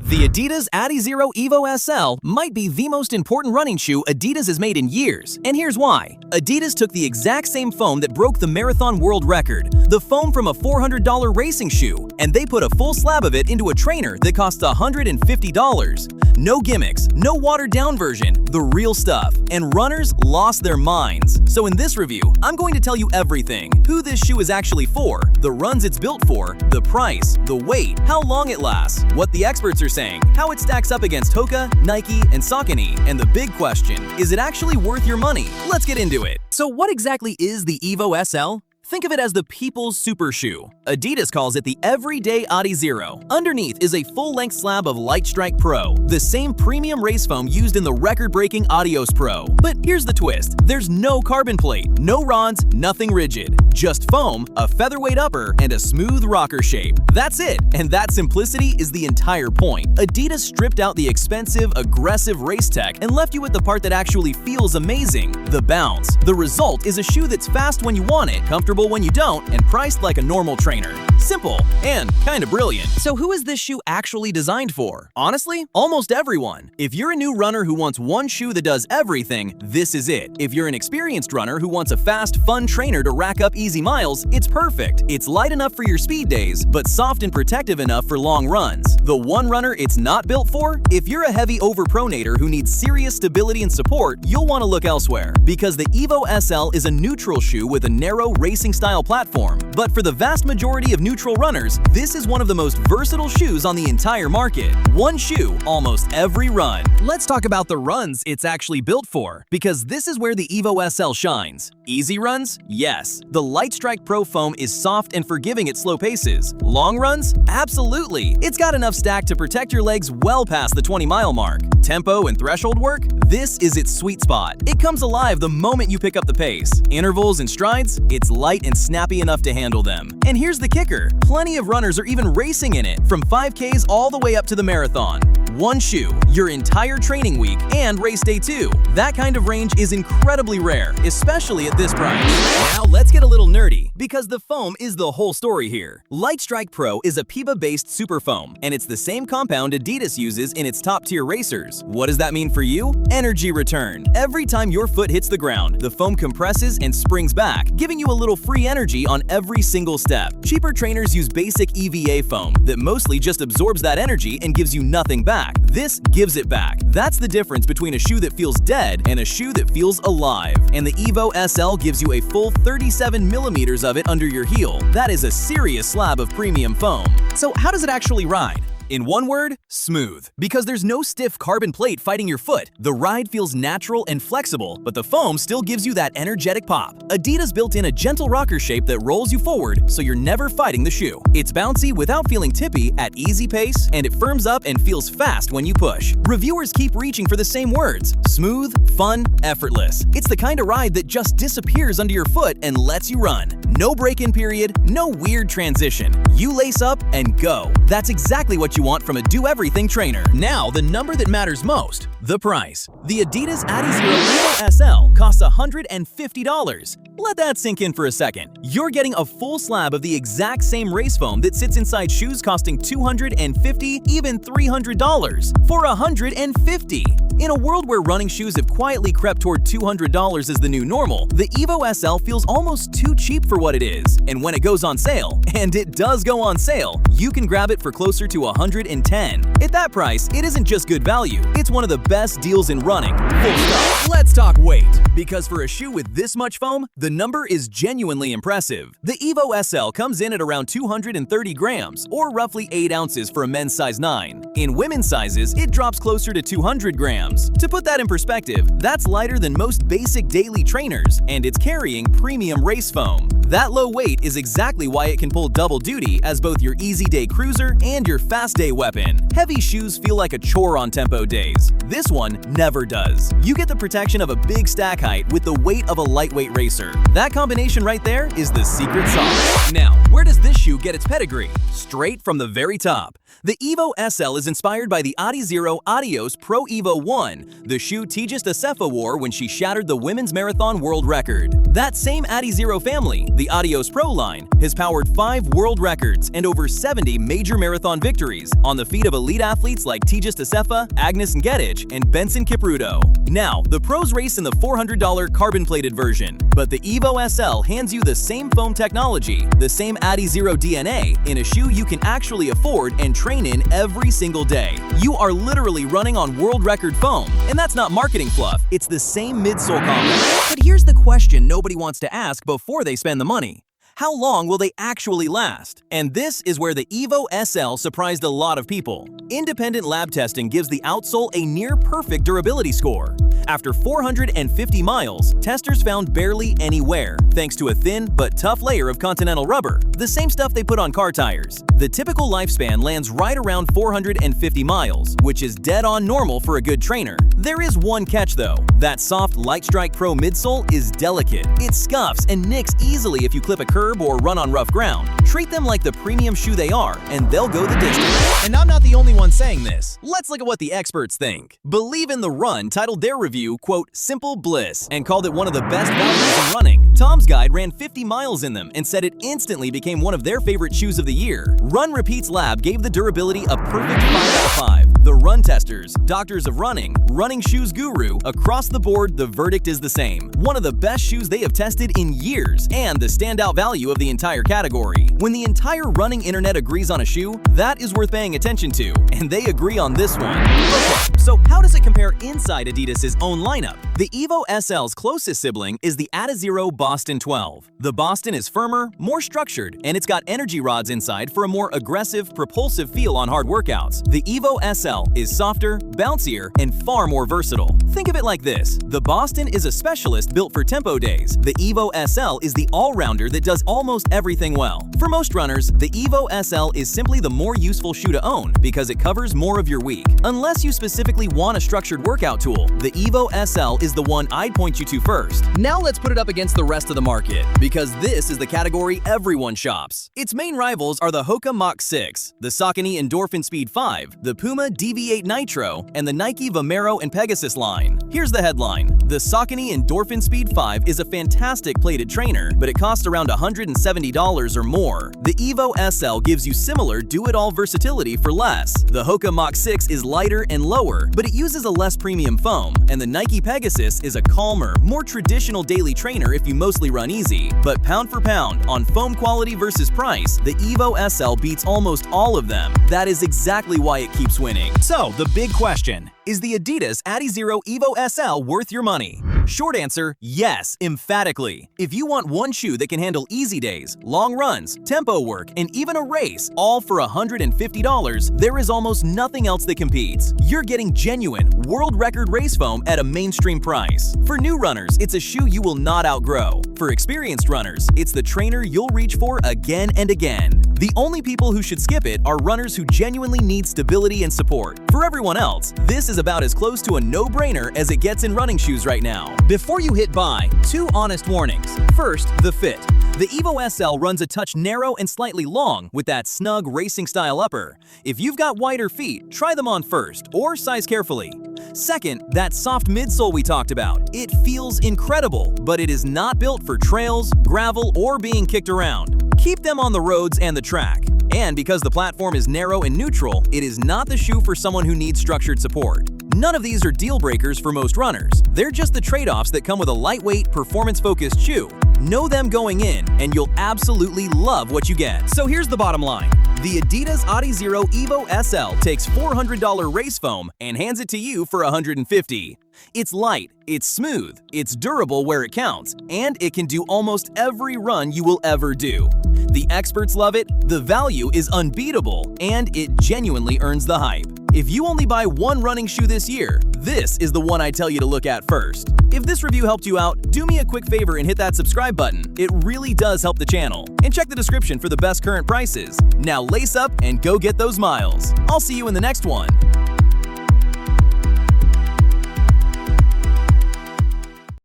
The Adidas Adizero EVO SL might be the most important running shoe Adidas has made in years, and here's why. Adidas took the exact same foam that broke the marathon world record, the foam from a $400 racing shoe, and they put a full slab of it into a trainer that costs $150. No gimmicks, no watered-down version, the real stuff, and runners lost their minds. So in this review, I'm going to tell you everything: who this shoe is actually for, the runs it's built for, the price, the weight, how long it lasts, what the experts are saying, how it stacks up against Hoka, Nike, and Saucony, and the big question, is it actually worth your money? Let's get into it. So what exactly is the EVO SL? Think of it as the people's super shoe. Adidas calls it the everyday Adizero. Underneath is a full-length slab of Lightstrike Pro, the same premium race foam used in the record-breaking Adios Pro. But here's the twist: there's no carbon plate, no rods, nothing rigid. Just foam, a featherweight upper, and a smooth rocker shape. That's it, and that simplicity is the entire point. Adidas stripped out the expensive, aggressive race tech and left you with the part that actually feels amazing: the bounce. The result is a shoe that's fast when you want it, comfortable when you don't, and priced like a normal trainer. Simple and kind of brilliant. So who is this shoe actually designed for? Honestly, almost everyone. If you're a new runner who wants one shoe that does everything, this is it. If you're an experienced runner who wants a fast, fun trainer to rack up easy miles, it's perfect. It's light enough for your speed days, but soft and protective enough for long runs. The one runner it's not built for? If you're a heavy overpronator who needs serious stability and support, you'll want to look elsewhere, because the EVO SL is a neutral shoe with a narrow racing-style platform. But for the vast majority of neutral runners, this is one of the most versatile shoes on the entire market. One shoe, almost every run. Let's talk about the runs it's actually built for, because this is where the EVO SL shines. Easy runs? Yes. The Lightstrike Pro foam is soft and forgiving at slow paces. Long runs? Absolutely. It's got enough stack to protect your legs well past the 20-mile mark. Tempo and threshold work? This is its sweet spot. It comes alive the moment you pick up the pace. Intervals and strides? It's light and snappy enough to handle them. And here's the kicker: plenty of runners are even racing in it, from 5Ks all the way up to the marathon. One shoe, your entire training week, and race day too. That kind of range is incredibly rare, especially at this price. Now let's get a little nerdy, because the foam is the whole story here. Lightstrike Pro is a PEBA-based super foam, and it's the same compound Adidas uses in its top-tier racers. What does that mean for you? Energy return. Every time your foot hits the ground, the foam compresses and springs back, giving you a little free energy on every single step. Cheaper trainers use basic EVA foam that mostly just absorbs that energy and gives you nothing back. This gives it back. That's the difference between a shoe that feels dead and a shoe that feels alive. And the EVO SL gives you a full 37 millimeters of it under your heel. That is a serious slab of premium foam. So how does it actually ride? In one word, smooth. Because there's no stiff carbon plate fighting your foot, the ride feels natural and flexible, but the foam still gives you that energetic pop. Adidas built in a gentle rocker shape that rolls you forward, so you're never fighting the shoe. It's bouncy without feeling tippy at easy pace, and it firms up and feels fast when you push. Reviewers keep reaching for the same words: smooth, fun, effortless. It's the kind of ride that just disappears under your foot and lets you run. No break-in period, no weird transition. You lace up and go. That's exactly what you want from a do-everything trainer. Now, the number that matters most: the price. The Adidas Adizero EVO SL costs $150. Let that sink in for a second. You're getting a full slab of the exact same race foam that sits inside shoes costing $250, even $300, for $150. In a world where running shoes have quietly crept toward $200 as the new normal, the EVO SL feels almost too cheap for what it is. And when it goes on sale, and it does go on sale, you can grab it for closer to $110. At that price, it isn't just good value, it's one of the best deals in running. Full stop. Let's talk weight, because for a shoe with this much foam, the number is genuinely impressive. The EVO SL comes in at around 230 grams, or roughly 8 ounces for a men's size 9. In women's sizes, it drops closer to 200 grams. To put that in perspective, that's lighter than most basic daily trainers, and it's carrying premium race foam. That low weight is exactly why it can pull double duty as both your easy day cruiser and your fast day weapon. Heavy shoes feel like a chore on tempo days. This one never does. You get the protection of a big stack height with the weight of a lightweight racer. That combination right there is the secret sauce. Now, where does this shoe get its pedigree? Straight from the very top. The EVO SL is inspired by the Adizero Adios Pro EVO 1, the shoe Tigist Assefa wore when she shattered the women's marathon world record. That same Adizero family, The Adios Pro line has powered 5 world records and over 70 major marathon victories on the feet of elite athletes like Tejas Tasefa, Agnes Ngedich, and Benson Kipruto. Now, the pros race in the $400 carbon-plated version, but the EVO SL hands you the same foam technology, the same Adizero DNA, in a shoe you can actually afford and train in every single day. You are literally running on world record foam, and that's not marketing fluff, it's the same midsole combo. But here's the question nobody wants to ask before they spend the money. How long will they actually last? And this is where the EVO SL surprised a lot of people. Independent lab testing gives the outsole a near-perfect durability score. After 450 miles, testers found barely any wear, thanks to a thin but tough layer of Continental rubber, the same stuff they put on car tires. The typical lifespan lands right around 450 miles, which is dead-on normal for a good trainer. There is one catch though. That soft Lightstrike Pro midsole is delicate. It scuffs and nicks easily if you clip a curb or run on rough ground. Treat them like the premium shoe they are, and they'll go the distance. And I'm not the only one saying this. Let's look at what the experts think. Believe in the Run titled their review, quote, "Simple Bliss," and called it one of the best values in running. Tom's Guide ran 50 miles in them and said it instantly became one of their favorite shoes of the year. Run Repeats Lab gave the durability a perfect 5 out of 5. The Run Testers, Doctors of Running, Running Shoes Guru, across the board, the verdict is the same. One of the best shoes they have tested in years, and the standout value of the entire category. When the entire running internet agrees on a shoe, that is worth paying attention to, and they agree on this one. Okay, so how does it compare inside Adidas's own lineup? The EVO SL's closest sibling is the Adizero Boston 12. The Boston is firmer, more structured, and it's got energy rods inside for a more aggressive, propulsive feel on hard workouts. The EVO SL is softer, bouncier, and far more versatile. Think of it like this. The Boston is a specialist built for tempo days. The EVO SL is the all-rounder that does almost everything well. For most runners, the EVO SL is simply the more useful shoe to own because it covers more of your week. Unless you specifically want a structured workout tool, the EVO SL is the one I'd point you to first. Now let's put it up against the rest of the market, because this is the category everyone shops. Its main rivals are the Hoka Mach 6, the Saucony Endorphin Speed 5, the Puma DV8 Nitro, and the Nike Vomero and Pegasus line. Here's the headline. The Saucony Endorphin Speed 5 is a fantastic plated trainer, but it costs around $170 or more. The EVO SL gives you similar do-it-all versatility for less. The Hoka Mach 6 is lighter and lower, but it uses a less premium foam, and the Nike Pegasus is a calmer, more traditional daily trainer if you mostly run easy. But pound for pound, on foam quality versus price, the EVO SL beats almost all of them. That is exactly why it keeps winning. So, the big question. Is the Adidas Adizero EVO SL worth your money? Short answer, yes, emphatically. If you want one shoe that can handle easy days, long runs, tempo work, and even a race, all for $150, there is almost nothing else that competes. You're getting genuine, world record race foam at a mainstream price. For new runners, it's a shoe you will not outgrow. For experienced runners, it's the trainer you'll reach for again and again. The only people who should skip it are runners who genuinely need stability and support. For everyone else, this is about as close to a no-brainer as it gets in running shoes right now. Before you hit buy, 2 honest warnings. First, the fit. The EVO SL runs a touch narrow and slightly long with that snug racing-style upper. If you've got wider feet, try them on first, or size carefully. Second, that soft midsole we talked about. It feels incredible, but it is not built for trails, gravel, or being kicked around. Keep them on the roads and the track. And because the platform is narrow and neutral, it is not the shoe for someone who needs structured support. None of these are deal breakers for most runners. They're just the trade-offs that come with a lightweight, performance-focused shoe. Know them going in, and you'll absolutely love what you get. So here's the bottom line. The Adidas Adizero EVO SL takes $400 race foam and hands it to you for $150. It's light, it's smooth, it's durable where it counts, and it can do almost every run you will ever do. The experts love it, the value is unbeatable, and it genuinely earns the hype. If you only buy one running shoe this year, this is the one I tell you to look at first. If this review helped you out, do me a quick favor and hit that subscribe button. It really does help the channel. And check the description for the best current prices. Now lace up and go get those miles. I'll see you in the next one.